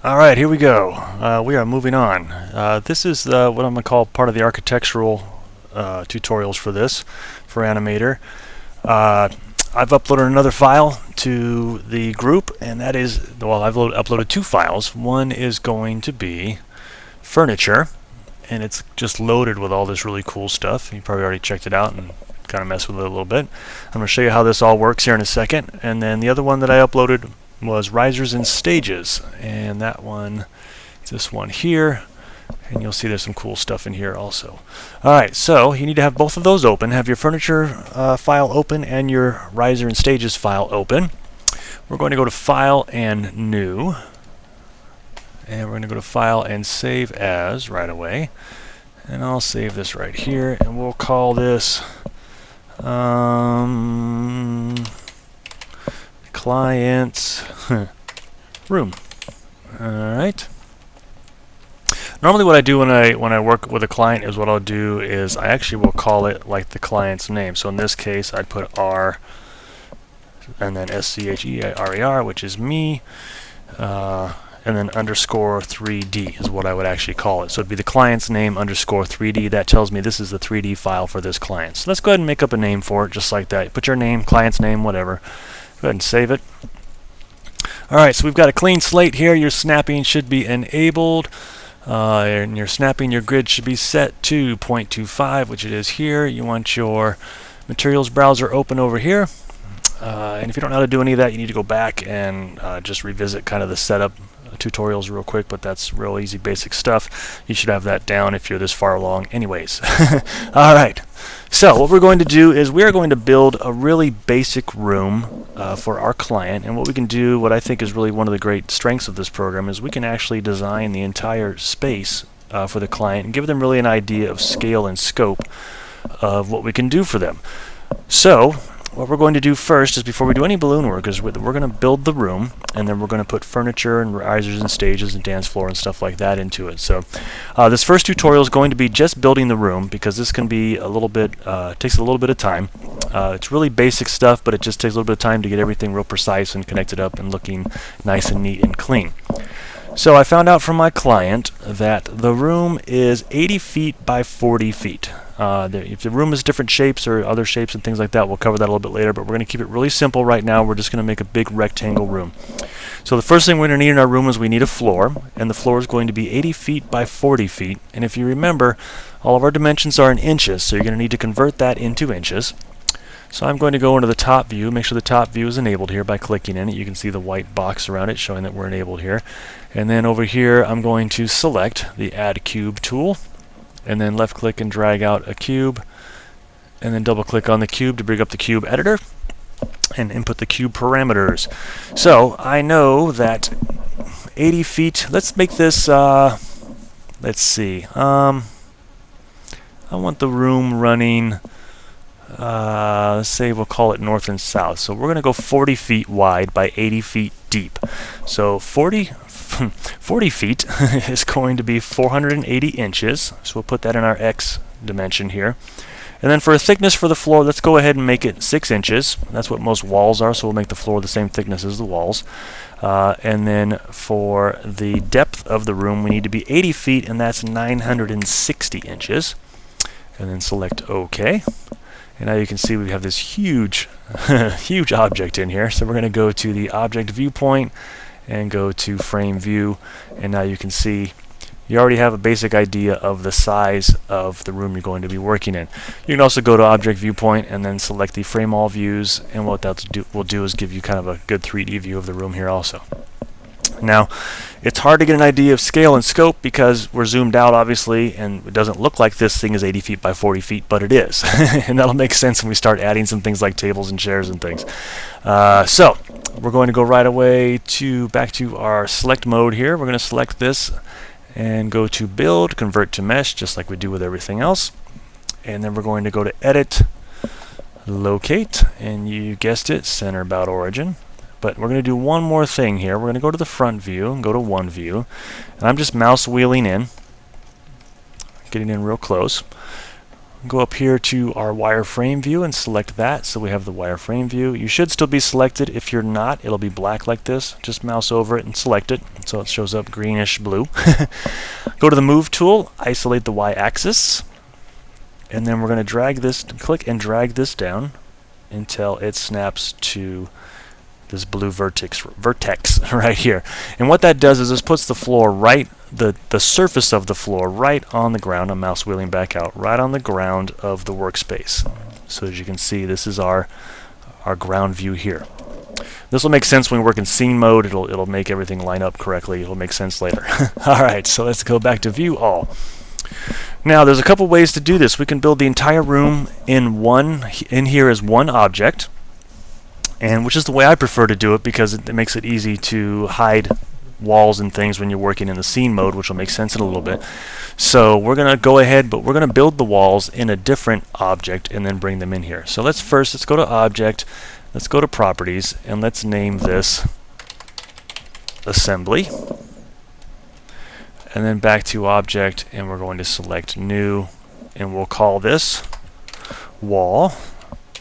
Alright, here we go. We are moving on. This is what I'm going to call part of the architectural tutorials for this, for Animator. I've uploaded another file to the group, and that is, well, I've uploaded two files. One is going to be furniture, and it's just loaded with all this really cool stuff. You probably already checked it out and kind of messed with it a little bit. I'm going to show you how this all works here in a second. And then the other one that I uploaded was risers and stages, and that one is this one here, and you'll see there's some cool stuff in here also. Alright, so you need to have both of those open. Have your furniture file open and your riser and stages file open. We're going to go to File and New, and we're going to go to File and Save As right away, and I'll save this right here, and we'll call this client's room. Alright. Normally what I do when I work with a client is what I'll do is I actually will call it like the client's name. So in this case I'd put R and then SCHERER, which is me, and then underscore 3D is what I would actually call it. So it'd be the client's name underscore 3D. That tells me this is the 3D file for this client. So let's go ahead and make up a name for it just like that. Put your name, client's name, whatever. Go ahead and save it. Alright, so we've got a clean slate here. Your snapping should be enabled. And your snapping, your grid should be set to 0.25, which it is here. You want your materials browser open over here. And if you don't know how to do any of that, you need to go back and just revisit kind of the setup tutorials real quick, but that's real easy basic stuff. You should have that down if you're this far along anyways. Alright, so what we're going to do is we are going to build a really basic room for our client, and what we can do, what I think is really one of the great strengths of this program, is we can actually design the entire space for the client and give them really an idea of scale and scope of what we can do for them. So what we're going to do first is, before we do any balloon work, is we're going to build the room, and then we're going to put furniture and risers and stages and dance floor and stuff like that into it. So this first tutorial is going to be just building the room, because this can be a little bit, takes a little bit of time. It's really basic stuff, but it just takes a little bit of time to get everything real precise and connected up and looking nice and neat and clean. So I found out from my client that the room is 80 feet by 40 feet. If the room is different shapes or other shapes and things like that, we'll cover that a little bit later, but we're going to keep it really simple right now. We're just going to make a big rectangle room. So the first thing we're going to need in our room is we need a floor, and the floor is going to be 80 feet by 40 feet. And if you remember, all of our dimensions are in inches, so you're going to need to convert that into inches. So I'm going to go into the top view, make sure the top view is enabled here by clicking in it. You can see the white box around it showing that we're enabled here. And then over here I'm going to select the Add Cube tool, and then left click and drag out a cube, and then double click on the cube to bring up the cube editor and input the cube parameters. So I know that 80 feet, let's make this, let's see, I want the room running, let's say we'll call it north and south. So we're going to go 40 feet wide by 80 feet deep. So 40 feet is going to be 480 inches. So we'll put that in our X dimension here. And then for a thickness for the floor, let's go ahead and make it 6 inches. That's what most walls are, so we'll make the floor the same thickness as the walls. And then for the depth of the room, we need to be 80 feet, and that's 960 inches. And then select OK. And now you can see we have this huge, huge object in here. So we're going to go to the object viewpoint and go to frame view, and now you can see you already have a basic idea of the size of the room you're going to be working in. You can also go to object viewpoint and then select the frame all views, and what that will do is give you kind of a good 3D view of the room here also. Now, it's hard to get an idea of scale and scope because we're zoomed out, obviously, and it doesn't look like this thing is 80 feet by 40 feet, but it is. And that'll make sense when we start adding some things like tables and chairs and things. So we're going to go right away back to our select mode here. We're going to select this and go to build, convert to mesh, just like we do with everything else. And then we're going to go to edit, locate, and you guessed it, center about origin. But we're going to do one more thing here. We're going to go to the front view and go to one view. And I'm just mouse wheeling in, getting in real close. go up here to our wireframe view and select that. So we have the wireframe view. You should still be selected. If you're not, it'll be black like this. Just mouse over it and select it so it shows up greenish blue. Go to the move tool, isolate the y-axis, and then we're going to drag this, click and drag this down until it snaps to this blue vertex right here. And what that does is this puts the floor right, the surface of the floor right on the ground. I'm mouse wheeling back out, right on the ground of the workspace. So as you can see, this is our ground view here. This will make sense when we work in scene mode. It'll make everything line up correctly. It'll make sense later. Alright, so let's go back to view all. Now there's a couple ways to do this. We can build the entire room in here as one object, and which is the way I prefer to do it because it makes it easy to hide walls and things when you're working in the scene mode, which will make sense in a little bit. So we're going to go ahead, but we're going to build the walls in a different object and then bring them in here. So let's go to object, let's go to properties, and let's name this assembly. And then back to object, and we're going to select new, and we'll call this wall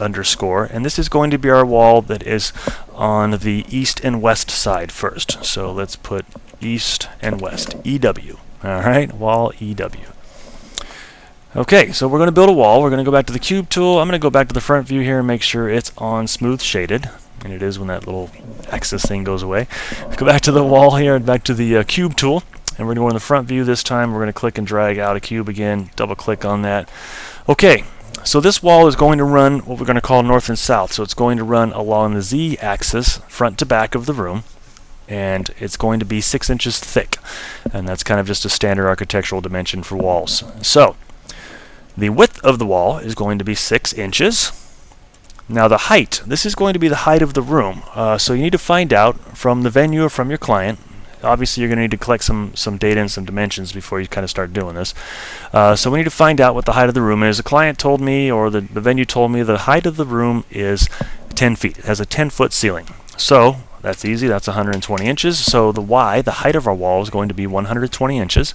underscore, and this is going to be our wall that is on the east and west side first. So let's put east and west, EW. Alright, wall EW. Okay, so we're going to build a wall. We're going to go back to the cube tool. I'm going to go back to the front view here and make sure it's on smooth shaded, and it is when that little axis thing goes away. Let's go back to the wall here and back to the cube tool, and we're going to go in the front view this time. We're going to click and drag out a cube again, double click on that. Okay, so this wall is going to run what we're going to call north and south. So it's going to run along the z-axis, front to back of the room, and it's going to be 6 inches thick. And that's kind of just a standard architectural dimension for walls. So the width of the wall is going to be 6 inches. Now the height, this is going to be the height of the room. So you need to find out from the venue or from your client. Obviously you're going to need to collect some data and some dimensions before you kind of start doing this. So we need to find out what the height of the room is. The client told me, or the venue told me, the height of the room is 10 feet. It has a 10-foot ceiling. So that's easy, that's 120 inches. So the Y, the height of our wall, is going to be 120 inches.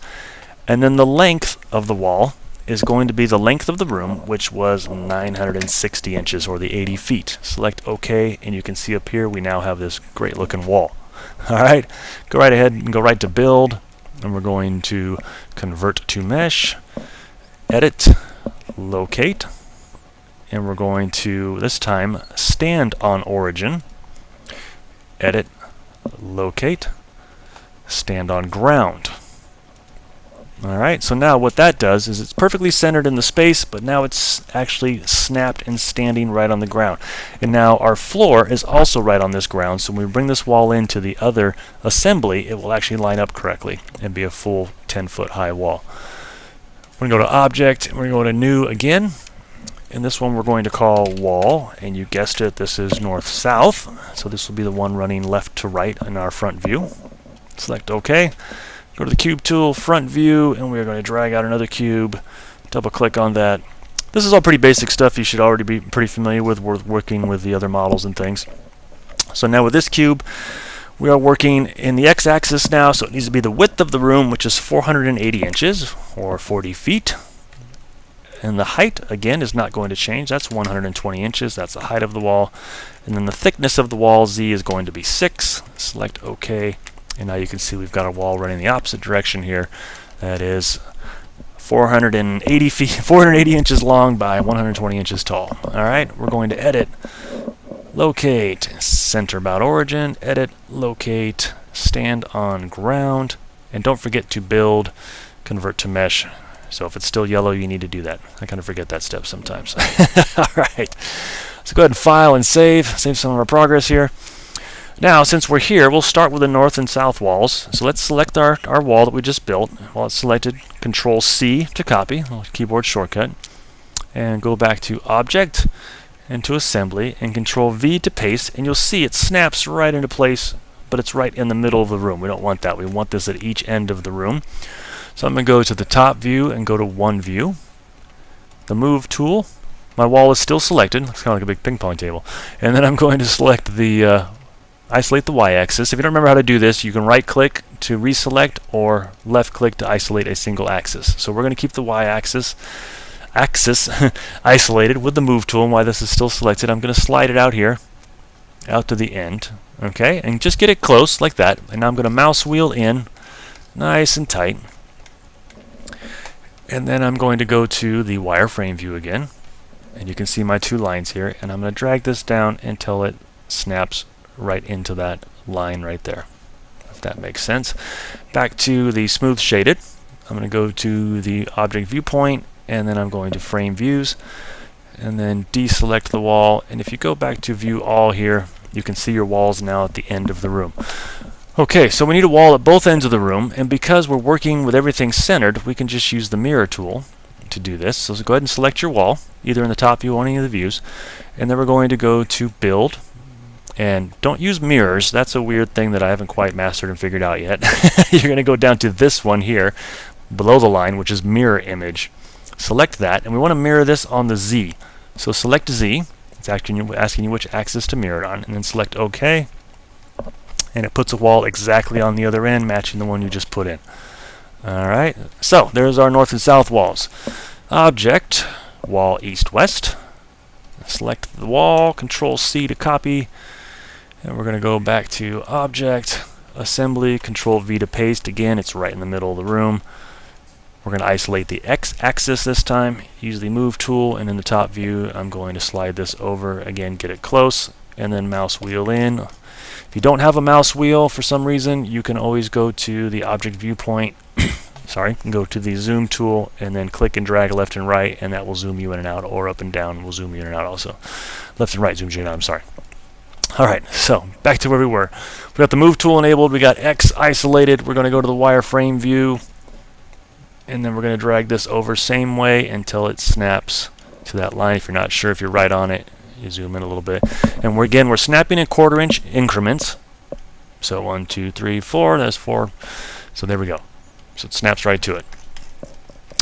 And then the length of the wall is going to be the length of the room, which was 960 inches, or the 80 feet. Select OK, and you can see up here we now have this great looking wall. Alright, go right ahead and go right to build, and we're going to convert to mesh, edit, locate, and we're going to this time stand on origin, edit, locate, stand on ground. Alright, so now what that does is it's perfectly centered in the space, but now it's actually snapped and standing right on the ground. And now our floor is also right on this ground, so when we bring this wall into the other assembly, it will actually line up correctly and be a full 10-foot high wall. We're going to go to Object, and we're going to go to New again. And this one we're going to call Wall, and you guessed it, this is north-south. So this will be the one running left to right in our front view. Select OK. Go to the cube tool, front view, and we're going to drag out another cube, double click on that. This is all pretty basic stuff you should already be pretty familiar with working with the other models and things. So now with this cube, we are working in the x-axis now, so it needs to be the width of the room, which is 480 inches, or 40 feet. And the height, again, is not going to change. That's 120 inches. That's the height of the wall. And then the thickness of the wall, Z, is going to be 6. Select OK. And now you can see we've got a wall running the opposite direction here. That is 480 inches long by 120 inches tall. Alright, we're going to edit, locate, center about origin, edit, locate, stand on ground, and don't forget to build, convert to mesh. So if it's still yellow, you need to do that. I kind of forget that step sometimes. Alright, so go ahead and file and save some of our progress here. Now, since we're here, we'll start with the north and south walls. So let's select our wall that we just built. While it's selected, Control-C to copy, a keyboard shortcut, and go back to Object and to Assembly, and Control-V to paste, and you'll see it snaps right into place, but it's right in the middle of the room. We don't want that. We want this at each end of the room. So I'm going to go to the top view and go to One View. The Move tool. My wall is still selected. Looks kind of like a big ping pong table. And then I'm going to select the isolate the y-axis. If you don't remember how to do this, you can right-click to reselect or left-click to isolate a single axis. So we're going to keep the y-axis. axis isolated with the move tool. And while this is still selected, I'm going to slide it out here, out to the end. Okay, and just get it close like that. And now I'm going to mouse wheel in, nice and tight. And then I'm going to go to the wireframe view again. And you can see my two lines here. And I'm going to drag this down until it snaps right into that line right there, if that makes sense. Back to the smooth shaded. I'm going to go to the object viewpoint, and then I'm going to frame views, and then deselect the wall. And if you go back to view all here, you can see your walls now at the end of the room. Okay, so we need a wall at both ends of the room, and because we're working with everything centered, we can just use the mirror tool to do this. So go ahead and select your wall, either in the top view or any of the views, and then we're going to go to build. And don't use mirrors. That's a weird thing that I haven't quite mastered and figured out yet. You're going to go down to this one here, below the line, which is mirror image. Select that, and we want to mirror this on the Z. So select Z. It's asking you which axis to mirror it on, and then select OK. And it puts a wall exactly on the other end, matching the one you just put in. Alright, so there's our north and south walls. Object, wall east-west. Select the wall, Control C to copy. And we're going to go back to Object, Assembly, Control V to paste. Again, it's right in the middle of the room. We're going to isolate the X-axis this time. Use the Move tool, and in the top view, I'm going to slide this over. Again, get it close, and then mouse wheel in. If you don't have a mouse wheel for some reason, you can always go to the Object Viewpoint. Sorry, go to the Zoom tool, and then click and drag left and right, and that will zoom you in and out, or up and down will zoom you in and out also. Left and right zooms you in and out, I'm sorry. Alright, so back to where we were. We got the Move tool enabled, we got X isolated, we're going to go to the wireframe view, and then we're going to drag this over same way until it snaps to that line. If you're not sure if you're right on it, you zoom in a little bit. And we're snapping in 1/4 inch increments. So 1, 2, 3, 4, that's 4. So there we go. So it snaps right to it.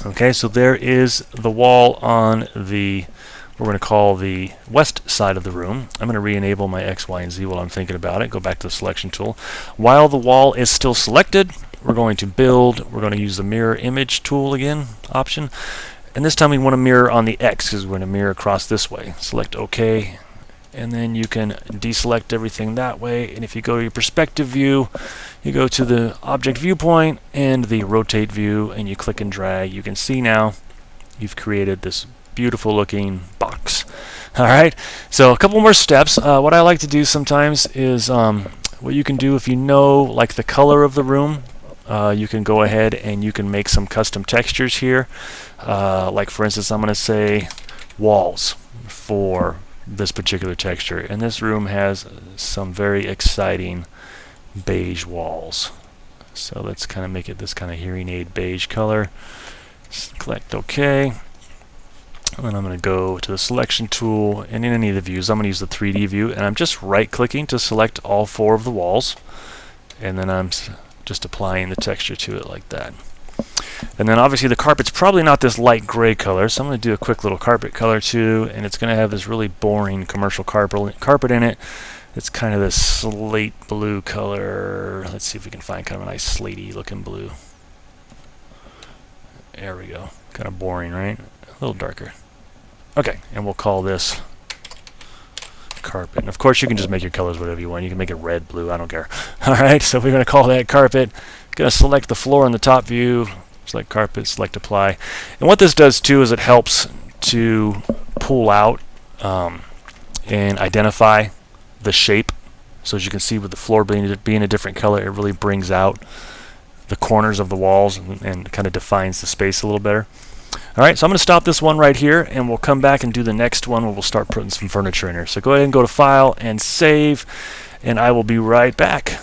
Okay, so there is the wall on the, we're going to call the west side of the room. I'm going to re-enable my X, Y, and Z while I'm thinking about it. Go back to the selection tool. While the wall is still selected, we're going to build. We're going to use the mirror image tool again, option. And this time we want to mirror on the X because we're going to mirror across this way. Select OK. And then you can deselect everything that way. And if you go to your perspective view, you go to the object viewpoint and the rotate view, and you click and drag. You can see now you've created this beautiful looking box. Alright, so a couple more steps. What I like to do sometimes is what you can do if you know like the color of the room, you can go ahead and you can make some custom textures here. Like for instance, I'm going to say walls for this particular texture, and this room has some very exciting beige walls. So let's kind of make it this kind of hearing aid beige color. Select OK. And then I'm going to go to the selection tool, and in any of the views, I'm going to use the 3D view, and I'm just right-clicking to select all 4 of the walls, and then I'm just applying the texture to it like that. And then obviously the carpet's probably not this light gray color, so I'm going to do a quick little carpet color too, and it's going to have this really boring commercial carpet in it. It's kind of this slate blue color. Let's see if we can find kind of a nice slatey looking blue. There we go. Kind of boring, right? A little darker. Okay, and we'll call this carpet. And of course you can just make your colors whatever you want. You can make it red, blue, I don't care. Alright, so we're going to call that carpet. Going to select the floor in the top view, select carpet, select apply. And what this does too is it helps to pull out and identify the shape. So as you can see with the floor being a different color, it really brings out the corners of the walls and kind of defines the space a little better. Alright, so I'm going to stop this one right here, and we'll come back and do the next one where we'll start putting some furniture in here. So go ahead and go to File and Save, and I will be right back.